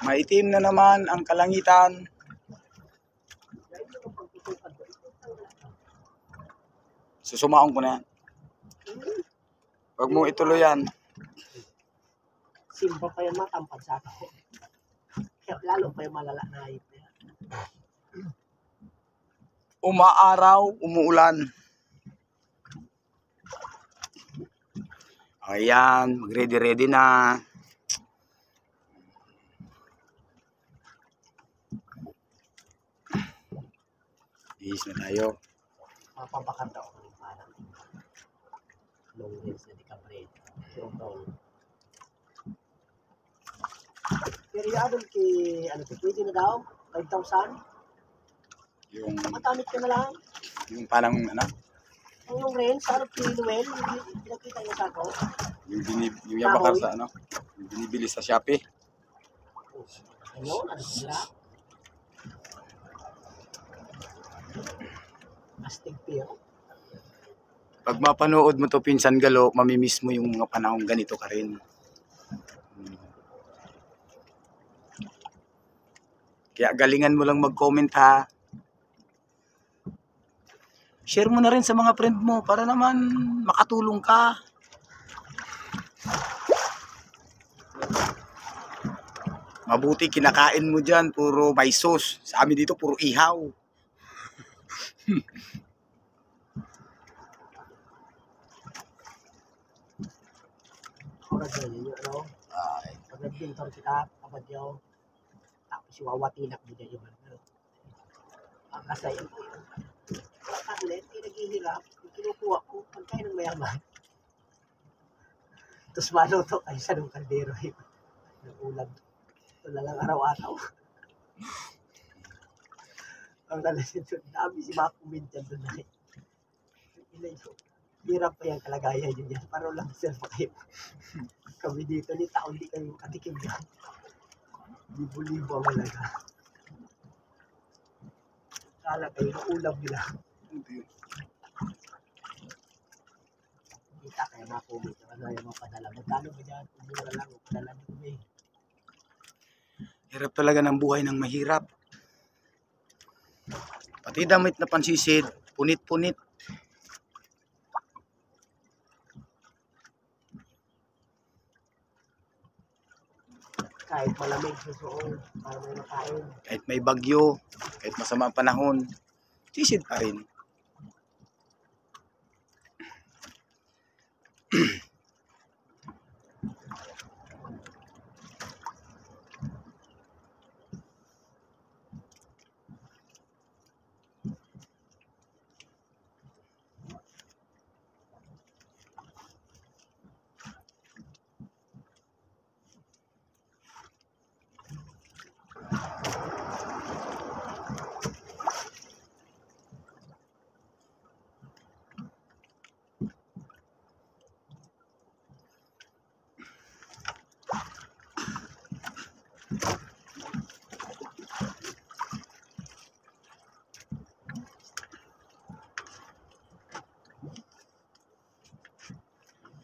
Maitim na naman ang kalangitan. Susumaong ko na yan. Huwag mo ituloy yan. Simba pa yung matampad sa ako. Kaya lalo pa yung malala na ayip niya. Umaaraw, umuulan. Ayan, mag-ready na. Bihis na tayo. Papabakan daw ako ng parang long range na di ka bread. Pero yung ano to, pwede na daw? 5,000? Yung Matamit ka na lang. parang ano, Ang long range, sa kay Noel, pinakita niya sa ako. yung bakar sa ano, yung binibili sa Shopee. Ano sila? Astig pero. Pag mapanood mo to Pinsan Galo, mamimiss mo yung mga panahong ganito ka rin. Kaya galingan mo lang mag-comment ha. Share mo na rin sa mga friend mo para naman makatulong ka. Mabuti kinakain mo dyan, puro may sauce. Sa amin dito, puro ihaw. Oras na yun, ano? Pag nag-pintor kita, kapag yaw, tapos yung wawatinak mo dyan yung ano. Ang kasayan ko yun. Tablet, ay naghihirap. Yung kinukuha ko, pagkain ng mayaman. Tapos maluto kayo sa nung kaldero yun. Ng ulam. Ito na lang araw-araw. Ang nalasin doon, dami si mga comment dyan doon na. Hirap pa yung kalagayan yun yan. Parang lang sila pa kayo. Kami dito, ni taon di kayo katikim yan. Libo-libo ang malaga. Kala kayo na ulam nila. Kita kayo mga comment. Ano yung mga padala. Magkano ba dyan? Umura lang. Padala nyo kami. Hirap talaga ng buhay ng mahirap. Pati damit na pansisid, punit-punit. Kahit malamig susuon, para may makain. Kahit may bagyo, kahit masama ang panahon, sisid pa rin.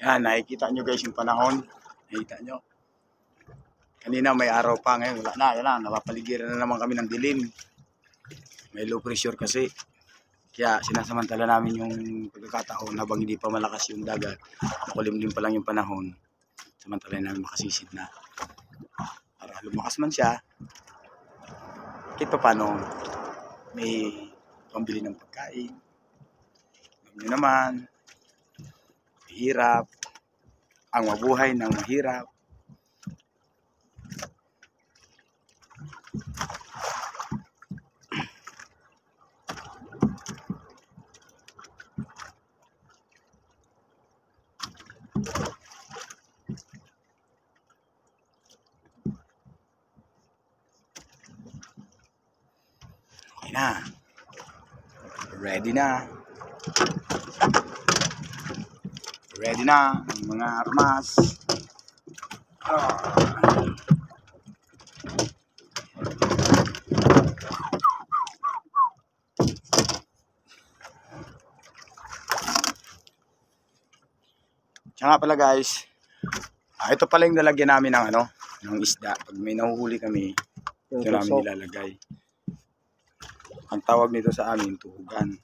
Yan, nakikita nyo guys yung panahon. Nakikita nyo. Kanina may araw pa, ngayon wala na. Yan na, napapaligiran na naman kami ng dilim. May low pressure kasi. Kaya sinasamantala namin yung pagkakataon habang hindi pa malakas yung dagat. Makulimlim pa lang yung panahon. Samantala namin makasisid na. Para lumakas man siya, kahit pa paano, may pambili ng pagkain. Alam nyo naman, hirap. Ang mabuhay ng mahirap. Okay na. Ready na. Ready na ang mga armas. Siya nga pala guys, ito pala yung lalagyan namin ng ano, ng isda. Pag may nahuhuli kami, Yung ito namin tusok. nilalagay. Ang tawag nito sa amin, tuhugan.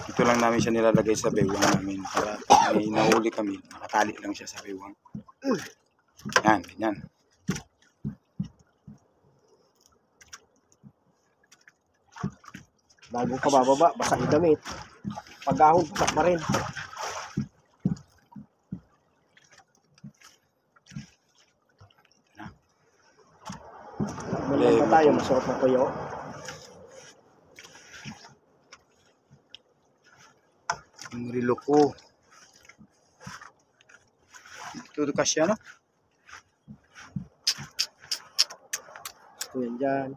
Ito lang namin siya nilalagay sa bewang namin para pag may nahuli kami, nakatali lang siya sa bewang. Yan, ganyan. Bago ka bababa, basa yung damit. Pag-ahon, basa pa rin. Malang pa tayo, masuot na tuyo. Yung relo ko. Ito kasya, no? Ito yan dyan.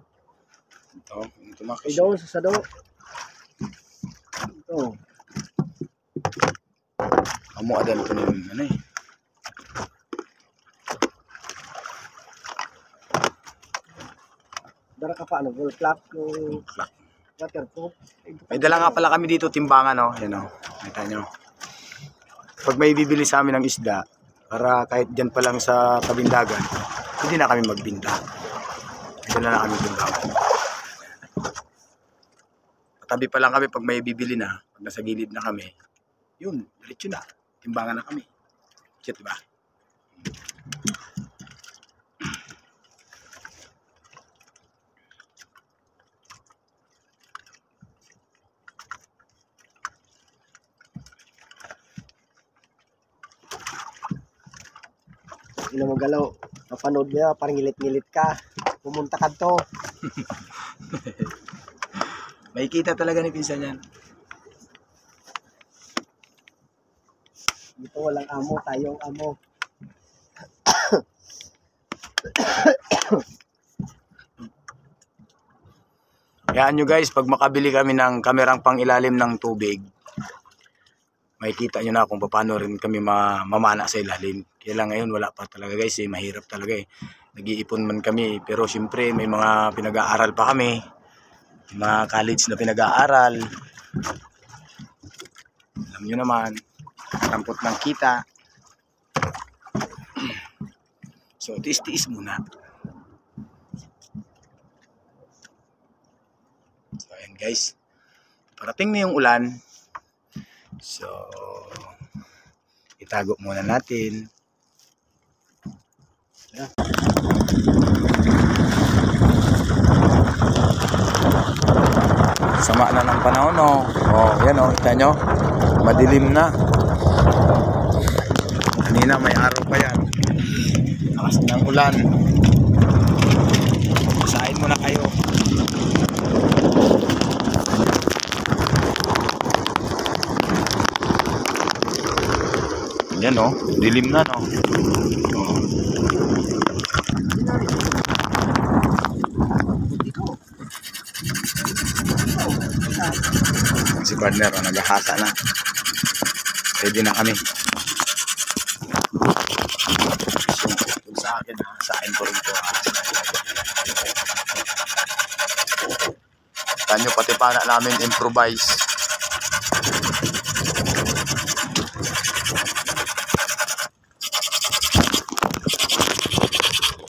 Ito Ay tumakas. doon, sa sado. Ito. Amo adan ko yung ano eh. Dara ka pa, ano, full clock, yung Clock. waterproof. May dala nga pala kami dito timbangan, no? Yan, no? Nakita nyo. Pag may bibili sa amin ng isda, para kahit dyan pa lang sa tabing dagat, hindi na kami magbinta. Dito na kami timbangan. Patabi pa lang kami pag may bibili na, pag nasa gilid na kami, yun, diretso na. Timbangan na kami. Chat, diba? Hindi mo galaw. Mapanood niya, parang ngilit-ngilit ka. Pumunta ka to. May kita talaga ni pinsan yan. Dito walang amo, tayong amo. Kayaan nyo guys, pag makabili kami ng kamerang pang ilalim ng tubig, makikita nyo na kung paano rin kami mamana sa ilalim. Kaya lang ngayon wala pa talaga guys, mahirap talaga eh. Nag-iipon man kami, pero syempre may mga pinag-aaral pa kami. Mga college na pinag-aaral. Alam nyo naman, tampot ng kita. So, tiis-tiis muna. So, ayan guys. Parating na yung ulan. So, itago muna natin. Sama na ng panahon, oh. Oh, yan oh, kita nyo. Madilim na. Kanina may araw pa yan. Lakas ng ulan. Sain mo na kayo. Yan oh, dilim na no. Oh. Si partner oh, naghahasa na. Ready na kami. So, sa akin ha, sa akin ko rin ito ha. Tanyo pati pana namin improvise.